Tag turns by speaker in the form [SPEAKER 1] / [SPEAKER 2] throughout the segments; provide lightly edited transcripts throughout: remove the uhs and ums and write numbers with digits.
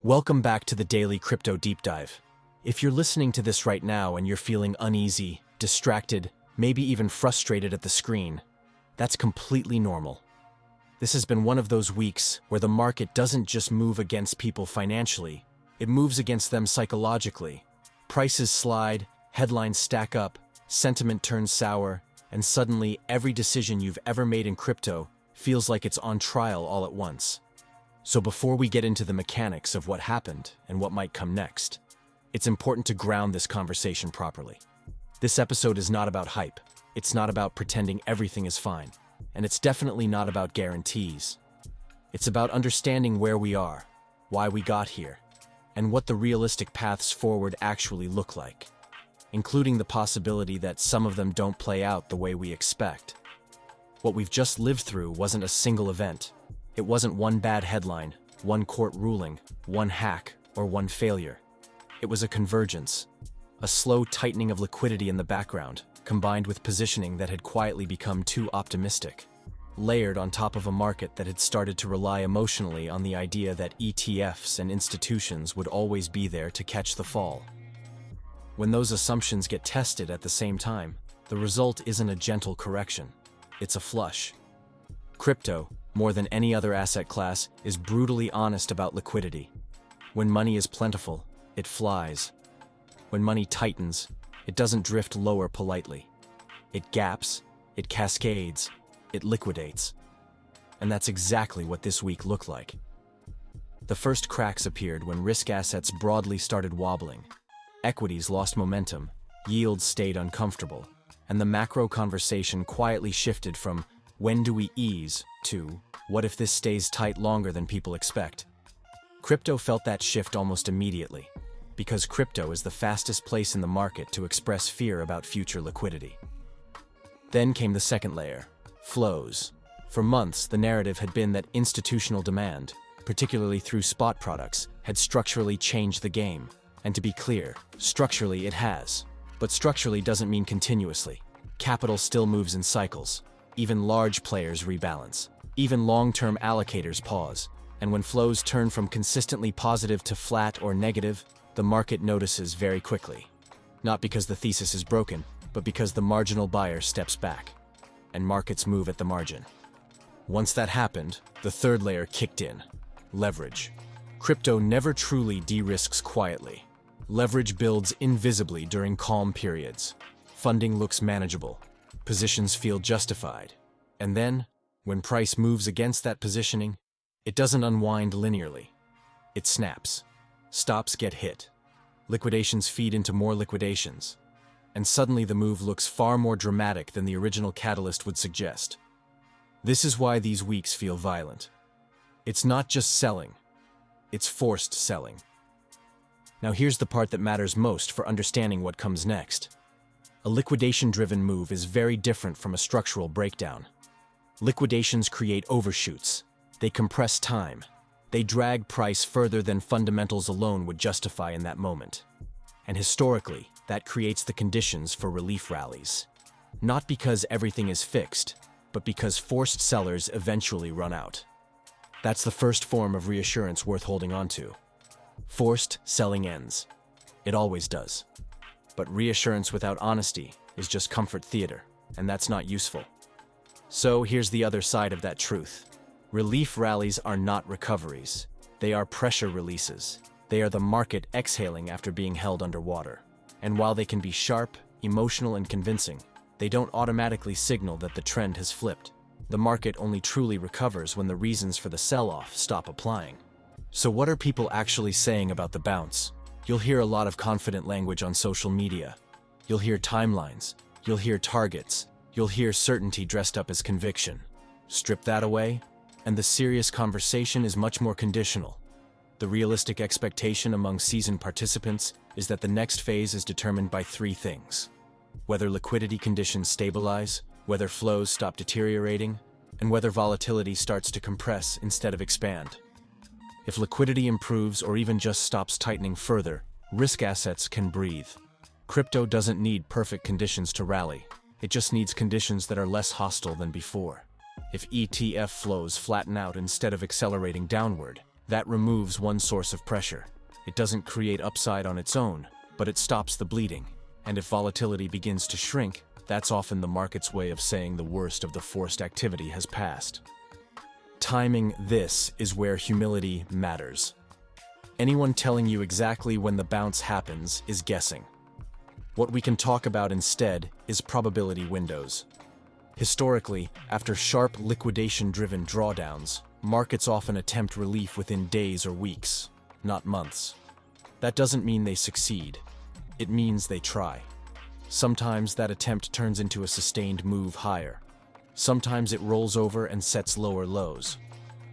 [SPEAKER 1] Welcome back to the Daily Crypto Deep Dive. If you're listening to this right now and you're feeling uneasy, distracted, maybe even frustrated at the screen, that's completely normal. This has been one of those weeks where the market doesn't just move against people financially, it moves against them psychologically. Prices slide, headlines stack up, sentiment turns sour, and suddenly every decision you've ever made in crypto feels like it's on trial all at once. So before we get into the mechanics of what happened and what might come next, it's important to ground this conversation properly. This episode is not about hype, it's not about pretending everything is fine, and it's definitely not about guarantees. It's about understanding where we are, why we got here, and what the realistic paths forward actually look like, including the possibility that some of them don't play out the way we expect. What we've just lived through wasn't a single event. It wasn't one bad headline, one court ruling, one hack, or one failure. It was a convergence, a slow tightening of liquidity in the background, combined with positioning that had quietly become too optimistic, layered on top of a market that had started to rely emotionally on the idea that ETFs and institutions would always be there to catch the fall. When those assumptions get tested at the same time, the result isn't a gentle correction, it's a flush. Crypto, more than any other asset class, is brutally honest about liquidity. When money is plentiful, it flies. When money tightens, it doesn't drift lower politely. It gaps, it cascades, it liquidates. And that's exactly what this week looked like. The first cracks appeared when risk assets broadly started wobbling. Equities lost momentum, yields stayed uncomfortable, and the macro conversation quietly shifted from "when do we ease" to "what if this stays tight longer than people expect?" Crypto felt that shift almost immediately, because crypto is the fastest place in the market to express fear about future liquidity. Then came the second layer, flows. For months, the narrative had been that institutional demand, particularly through spot products, had structurally changed the game. And to be clear, structurally it has. But structurally doesn't mean continuously. Capital still moves in cycles. Even large players rebalance. Even long-term allocators pause. And when flows turn from consistently positive to flat or negative, the market notices very quickly. Not because the thesis is broken, but because the marginal buyer steps back. And markets move at the margin. Once that happened, the third layer kicked in. Leverage. Crypto never truly de-risks quietly. Leverage builds invisibly during calm periods. Funding looks manageable. Positions feel justified. And then, when price moves against that positioning, it doesn't unwind linearly. It snaps. Stops get hit. Liquidations feed into more liquidations. And suddenly the move looks far more dramatic than the original catalyst would suggest. This is why these weeks feel violent. It's not just selling. It's forced selling. Now here's the part that matters most for understanding what comes next. A liquidation-driven move is very different from a structural breakdown. Liquidations create overshoots. They compress time. They drag price further than fundamentals alone would justify in that moment. And historically, that creates the conditions for relief rallies. Not because everything is fixed, but because forced sellers eventually run out. That's the first form of reassurance worth holding on to. Forced selling ends. It always does. But reassurance without honesty is just comfort theater, and that's not useful. So here's the other side of that truth. Relief rallies are not recoveries. They are pressure releases. They are the market exhaling after being held underwater. And while they can be sharp, emotional, and convincing, they don't automatically signal that the trend has flipped. The market only truly recovers when the reasons for the sell-off stop applying. So what are people actually saying about the bounce? You'll hear a lot of confident language on social media. You'll hear timelines. You'll hear targets. You'll hear certainty dressed up as conviction. Strip that away, and the serious conversation is much more conditional. The realistic expectation among seasoned participants is that the next phase is determined by three things: whether liquidity conditions stabilize, whether flows stop deteriorating, and whether volatility starts to compress instead of expand. If liquidity improves or even just stops tightening further, risk assets can breathe. Crypto doesn't need perfect conditions to rally. It just needs conditions that are less hostile than before. If ETF flows flatten out instead of accelerating downward, That removes one source of pressure. It doesn't create upside on its own, but it stops the bleeding. And if volatility begins to shrink, that's often the market's way of saying the worst of the forced activity has passed. Timing this is where humility matters. Anyone telling you exactly when the bounce happens is guessing. What we can talk about instead is probability windows. Historically, after sharp liquidation-driven drawdowns, markets often attempt relief within days or weeks, not months. That doesn't mean they succeed. It means they try. Sometimes that attempt turns into a sustained move higher. Sometimes it rolls over and sets lower lows.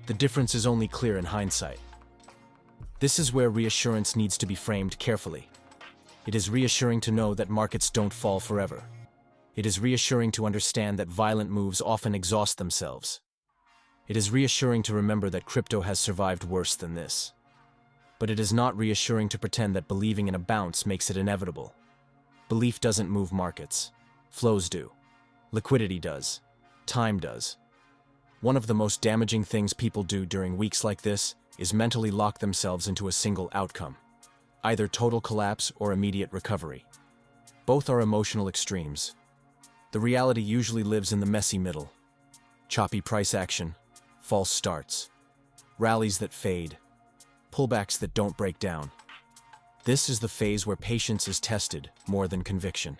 [SPEAKER 1] The difference is only clear in hindsight. This is where reassurance needs to be framed carefully. It is reassuring to know that markets don't fall forever. It is reassuring to understand that violent moves often exhaust themselves. It is reassuring to remember that crypto has survived worse than this. But it is not reassuring to pretend that believing in a bounce makes it inevitable. Belief doesn't move markets. Flows do. Liquidity does. Time does. One of the most damaging things people do during weeks like this is mentally lock themselves into a single outcome. Either total collapse or immediate recovery. Both are emotional extremes. The reality usually lives in the messy middle. Choppy price action, false starts, rallies that fade, pullbacks that don't break down. This is the phase where patience is tested more than conviction.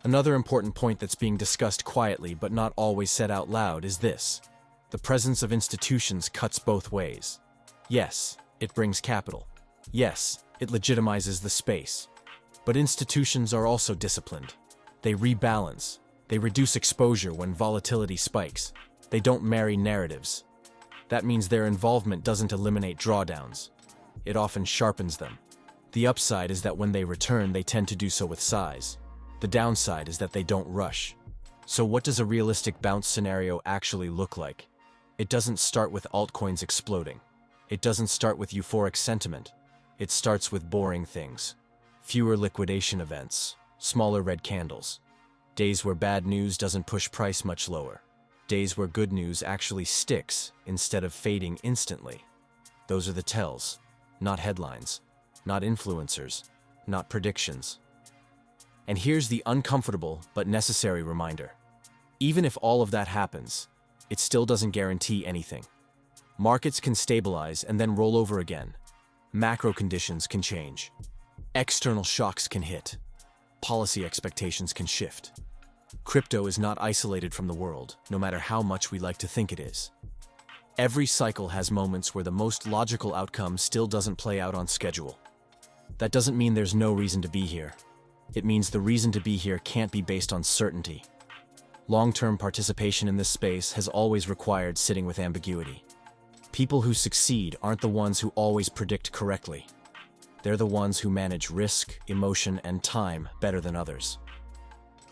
[SPEAKER 1] Another important point that's being discussed quietly but not always said out loud is this. The presence of institutions cuts both ways. Yes, it brings capital. Yes, it legitimizes the space. But institutions are also disciplined. They rebalance. They reduce exposure when volatility spikes. They don't marry narratives. That means their involvement doesn't eliminate drawdowns. It often sharpens them. The upside is that when they return, they tend to do so with size. The downside is that they don't rush. So what does a realistic bounce scenario actually look like? It doesn't start with altcoins exploding. It doesn't start with euphoric sentiment. It starts with boring things. Fewer liquidation events, smaller red candles. Days where bad news doesn't push price much lower. Days where good news actually sticks instead of fading instantly. Those are the tells, not headlines, not influencers, not predictions. And here's the uncomfortable but necessary reminder. Even if all of that happens, it still doesn't guarantee anything. Markets can stabilize and then roll over again. Macro conditions can change. External shocks can hit. Policy expectations can shift. Crypto is not isolated from the world, no matter how much we like to think it is. Every cycle has moments where the most logical outcome still doesn't play out on schedule. That doesn't mean there's no reason to be here. It means the reason to be here can't be based on certainty. Long-term participation in this space has always required sitting with ambiguity. People who succeed aren't the ones who always predict correctly. They're the ones who manage risk, emotion, and time better than others.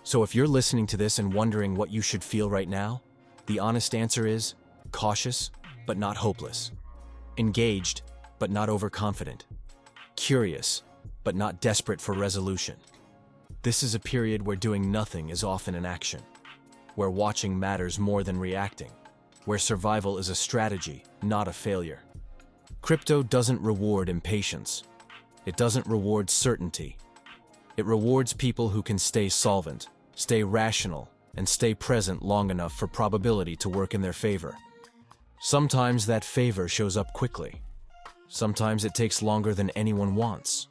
[SPEAKER 1] So if you're listening to this and wondering what you should feel right now, the honest answer is cautious, but not hopeless. Engaged, but not overconfident. Curious, but not desperate for resolution. This is a period where doing nothing is often an action, where watching matters more than reacting, where survival is a strategy, not a failure. Crypto doesn't reward impatience. It doesn't reward certainty. It rewards people who can stay solvent, stay rational, and stay present long enough for probability to work in their favor. Sometimes that favor shows up quickly. Sometimes it takes longer than anyone wants.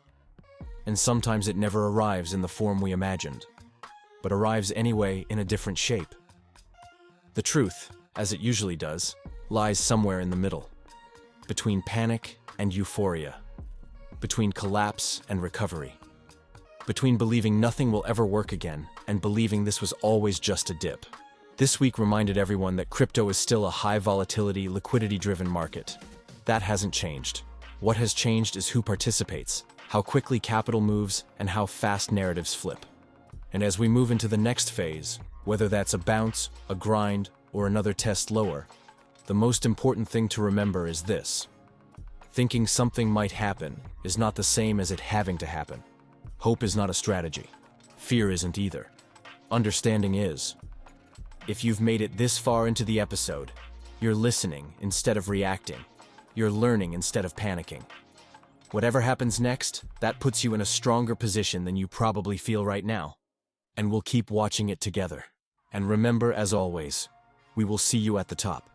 [SPEAKER 1] And sometimes it never arrives in the form we imagined, but arrives anyway in a different shape. The truth, as it usually does, lies somewhere in the middle, between panic and euphoria, between collapse and recovery, between believing nothing will ever work again and believing this was always just a dip. This week reminded everyone that crypto is still a high-volatility, liquidity-driven market. That hasn't changed. What has changed is who participates, how quickly capital moves, and how fast narratives flip. And as we move into the next phase, whether that's a bounce, a grind, or another test lower, the most important thing to remember is this. Thinking something might happen is not the same as it having to happen. Hope is not a strategy. Fear isn't either. Understanding is. If you've made it this far into the episode, you're listening instead of reacting. You're learning instead of panicking. Whatever happens next, that puts you in a stronger position than you probably feel right now. And we'll keep watching it together. And remember, as always, we will see you at the top.